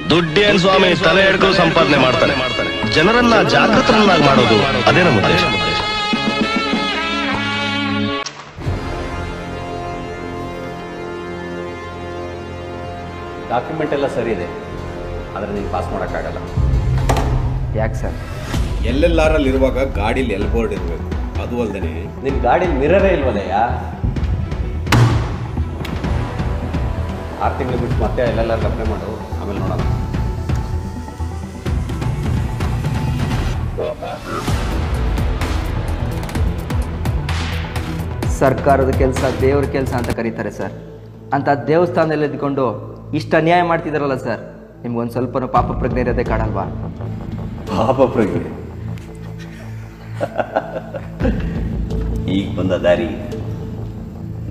ದುಡ್ಡೇನ್ ಸ್ವಾಮಿ ತಲೆ ಹಿಡ್ಕೊಂಡು ಸಂಪಾದನೆ ಮಾಡ್ತಾನೆ. ಜನರನ್ನ ಜಾಗೃತರನ್ನಾಗಿ ಮಾಡೋದು ಅದೇ ನಮ್ಮ ಉದ್ದೇಶ. ಡಾಕ್ಯುಮೆಂಟ್ ಎಲ್ಲ ಸರಿ ಇದೆ, ಆದರೆ ನೀವು ಪಾಸ್ ಮಾಡೋಕ್ಕಾಗಲ್ಲ. ಯಾಕೆ ಸರ್? LLR ಇರುವಾಗ ಗಾಡೀಲಿ ಎಲ್ ಬೋರ್ಡ್ ಇರಬೇಕು. ಅದು ಅಲ್ಲದೆ ನಿನ್ನ ಗಾಡೀಲಿ ಮಿರರೇ ಇಲ್ವಲ್ಲಯ್ಯ. 6 ತಿಂಗಳು ಬಿಟ್ಟು ಮತ್ತೆ LLR ಅಪ್ಲೈ ಮಾಡು, ಆಮೇಲೆ ನೋಡೋಣ. ಸರ್ಕಾರದ ಕೆಲಸ ದೇವ್ರ ಕೆಲಸ ಅಂತ ಕರೀತಾರೆ ಸರ್. ಅಂತ ದೇವಸ್ಥಾನದಲ್ಲಿ ಇದ್ಕೊಂಡು ಇಷ್ಟು ಅನ್ಯಾಯ ಮಾಡ್ತಿದ್ದಾರಲ್ಲ ಸರ್, ನಿಮ್ಗೊಂದು ಸ್ವಲ್ಪನೂ ಪಾಪ ಪ್ರಜ್ಞೆ ಇರೋದೇ ಕಾಣಲ್ವಾ? ಪಾಪ ಪ್ರಜ್ಞೆ ಈಗ ಬಂದ ದಾರಿ.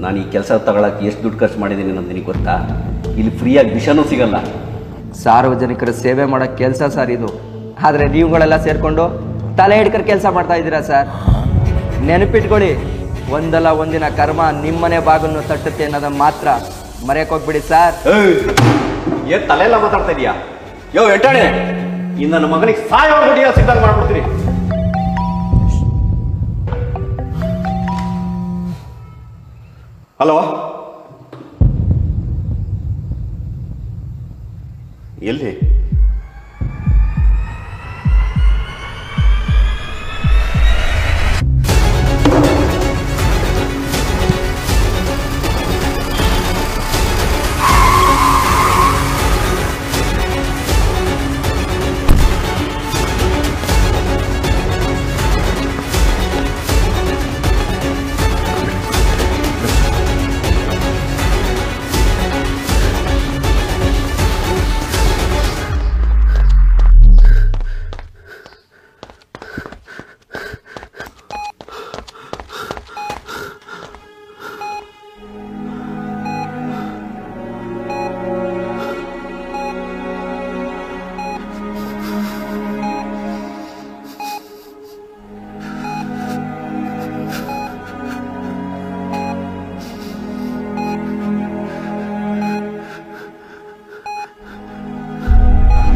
ನಾನು ಈ ಕೆಲಸ ತಗೊಳಕ್ಕೆ ಎಷ್ಟು ದುಡ್ಡು ಖರ್ಚು ಮಾಡಿದ್ದೀನಿ ಅನ್ನೋದು ನಿನಗೆ ಗೊತ್ತಾ? ಇಲ್ಲಿ ಫ್ರೀಯಾಗಿ ವಿಷನೂ ಸಿಗಲ್ಲ. ಸಾರ್ವಜನಿಕರ ಸೇವೆ ಮಾಡೋ ಕೆಲಸ ಸರ್ ಇದು. ಆದರೆ ನೀವುಗಳೆಲ್ಲ ಸೇರಿಕೊಂಡು ತಲೆ ಹಿಡ್ಕರ್ ಕೆಲಸ ಮಾಡ್ತಾ ಇದ್ದೀರಾ ಸರ್. ನೆನಪಿಟ್ಕೊಳ್ಳಿ, ಒಂದಲ್ಲ ಒಂದಿನ ಕರ್ಮ ನಿಮ್ಮನೆ ಬಾಗನ್ನು ತಟ್ಟುತ್ತೆ ಅನ್ನೋದನ್ನ ಮಾತ್ರ ಮರೆಯಕ್ಕೆ ಹೋಗ್ಬಿಡಿ ಸರ್. ಏನ್ ತಲೆ ಎಲ್ಲ ಮಾತಾಡ್ತಾ ಇದೀಯಾ? ಯೋ ಎಂಟಾಣೆ, ಇನ್ನು ನನ್ನ ಮಗನಿಗೆ ಸಾಯೋ ಗುಡಿಯ ಸಿದ್ಧಾಂತ ಮಾಡ್ಬಿಡ್ತೀನಿ. ಹಲೋ, ಎಲ್ಲಿ?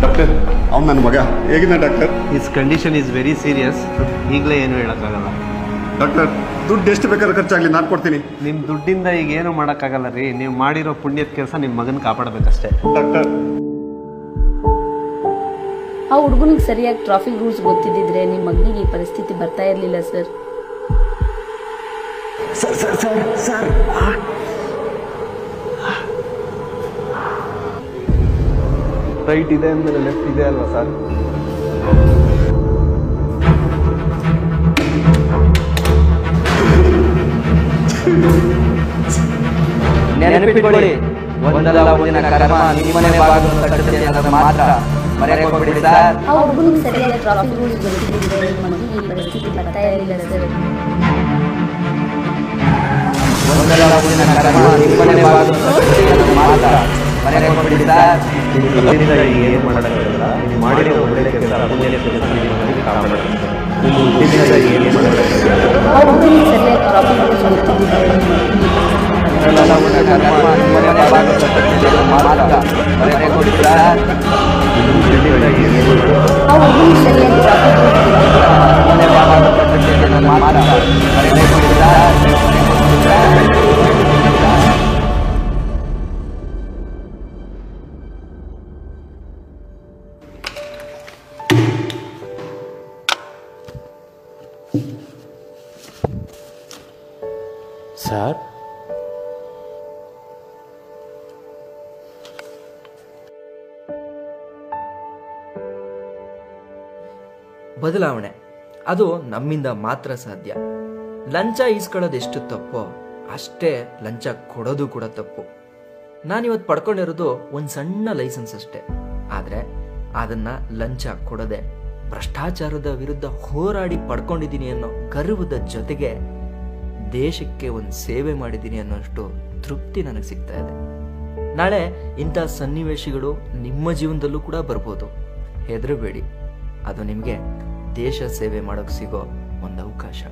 ಡಾಕ್ಟರ್, ಅವ್ನು ನನ್ನ ಮಗ ಹೇಗಿದೆ doctor? His condition is very serious. ಈಗಲೇ ಏನು ಹೇಳೋಕ್ಕಾಗಲ್ಲ ಡಾಕ್ಟರ್. ದುಡ್ಡು ಎಷ್ಟು ಬೇಕಾದ್ರೂ ಖರ್ಚಾಗಲಿ, ನಾನು ಕೊಡ್ತೀನಿ. ನಿಮ್ಮ ದುಡ್ಡಿಂದ ಈಗ ಏನು ಮಾಡೋಕ್ಕಾಗಲ್ಲ ರೀ. ನೀವು ಮಾಡಿರೋ ಪುಣ್ಯದ ಕೆಲಸ ನಿಮ್ಮ ಮಗನ ಕಾಪಾಡಬೇಕಷ್ಟೇ. ಡಾಕ್ಟರ್, ಆ ಹುಡುಗನಿಗೆ ಸರಿಯಾಗಿ ಟ್ರಾಫಿಕ್ ರೂಲ್ಸ್ ಗೊತ್ತಿದ್ದಿದ್ರೆ ನಿಮ್ಮ ಮಗನಿಗೆ ಈ ಪರಿಸ್ಥಿತಿ ಬರ್ತಾ ಇರಲಿಲ್ಲ sir. Sir sir sir sir right ಇದೆ ಅಂದಮೇಲೆ ಲೆಫ್ಟ್ ಇದೆ ಅಲ್ವಾ ಸರ್? ನೆನಪಿಟ್ಕೊಳ್ಳಿ, ಒಂದಲ್ಲ ಒಂದಿನ ಕರ್ಮ ನಿಮ್ಮನೆ ಬಾಗನ್ನು ತಟ್ಟುತ್ತೆ ಅನ್ನೋದನ್ನ ಮಾತ್ರ ಮರೆಯಕ್ಕೆ ಹೋಗ್ಬಿಡಿ ಸರ್. ಆ ಹುಡುಗನಿಗೆ ಸರಿಯಾಗಿ ಟ್ರಾಫಿಕ್ ರೂಲ್ಸ್ ಗೊತ್ತಿದ್ದಿದ್ರೆ ನಿಮ್ಮ ಮಗನಿಗೆ ಈ ಪರಿಸ್ಥಿತಿ ಬರ್ತಾ ಇರಲಿಲ್ಲ ಸರ್. ಒಂದಲ್ಲ ಒಂದಿನ ಕರ್ಮ ನಿಮ್ಮನೆ ಬಾಗನ್ನು ತಟ್ಟುತ್ತೆ ಅನ್ನೋದನ್ನ ಮಾತ್ರ ಮರೆಯಕ್ಕೆ ಹೋಗ್ಬಿಡಿ ಸರ್. ಏನು ಮಾಡೋಕ್ಕಾಗಲ್ಲ. ನೀವು ಮಾಡಿರೋ ಒಳ್ಳೆ ಕೆಲಸ ಪುಣ್ಯದ ಕೆಲಸ ನಿಮ್ಮ ಮಗನಿಗೆ ಕಾಪಾಡಬೇಕು. ಆ ಹುಡುಗನಿಗೆ ಸರಿಯಾಗಿ ಟ್ರಾಫಿಕ್ ರೂಲ್ಸ್ ಗೊತ್ತಿದ್ದಿದ್ರೆ ಒಂದಲ್ಲ ಒಂದಿನ ಕರ್ಮ ನಿಮ್ಮನೆ ಬಾಗನ್ನು ತಟ್ಟುತ್ತೆ ಅನ್ನೋದನ್ನ ಮಾತ್ರ ಮರೆಯಕ್ಕೆ ಹೋಗ್ಬಿಡಿ ಸರ್. ಆ ಹುಡುಗನಿಗೆ ಸರಿಯಾಗಿ ಟ್ರಾಫಿಕ್ ರೂಲ್ಸ್ ನಿಮ್ಮನೆ ಬಾಗನ್ನು ತಟ್ಟುತ್ತೆ ಅನ್ನೋದನ್ನ ಮಾತ್ರ ಮರೆಯಕ್ಕೆ ಹೋಗ್ಬಿಡಿ ಸರ್. ಸರ್, ಬದಲಾವಣೆ ಅದು ನಮ್ಮಿಂದ ಮಾತ್ರ ಸಾಧ್ಯ. ಲಂಚ ಈಸ್ಕೊಳ್ಳೋದು ಎಷ್ಟು ತಪ್ಪೋ ಅಷ್ಟೇ ಲಂಚ ಕೊಡೋದು ಕೂಡ ತಪ್ಪು. ನಾನಿವತ್ತು ಪಡ್ಕೊಂಡಿರೋದು ಒಂದು ಸಣ್ಣ ಲೈಸೆನ್ಸ್ ಅಷ್ಟೇ. ಆದರೆ ಅದನ್ನ ಲಂಚ ಕೊಡದೆ ಭ್ರಷ್ಟಾಚಾರದ ವಿರುದ್ಧ ಹೋರಾಡಿ ಪಡ್ಕೊಂಡಿದ್ದೀನಿ ಅನ್ನೋ ಗರ್ವದ ಜೊತೆಗೆ ದೇಶಕ್ಕೆ ಒಂದು ಸೇವೆ ಮಾಡಿದ್ದೀನಿ ಅನ್ನೋಷ್ಟು ತೃಪ್ತಿ ನನಗೆ ಸಿಗ್ತಾ ಇದೆ. ನಾಳೆ ಇಂಥ ಸನ್ನಿವೇಶಗಳು ನಿಮ್ಮ ಜೀವನದಲ್ಲೂ ಕೂಡ ಬರ್ಬೋದು. ಹೆದರಬೇಡಿ, ಅದು ನಿಮಗೆ ದೇಶ ಸೇವೆ ಮಾಡೋಕೆ ಸಿಗೋ ಒಂದು ಅವಕಾಶ.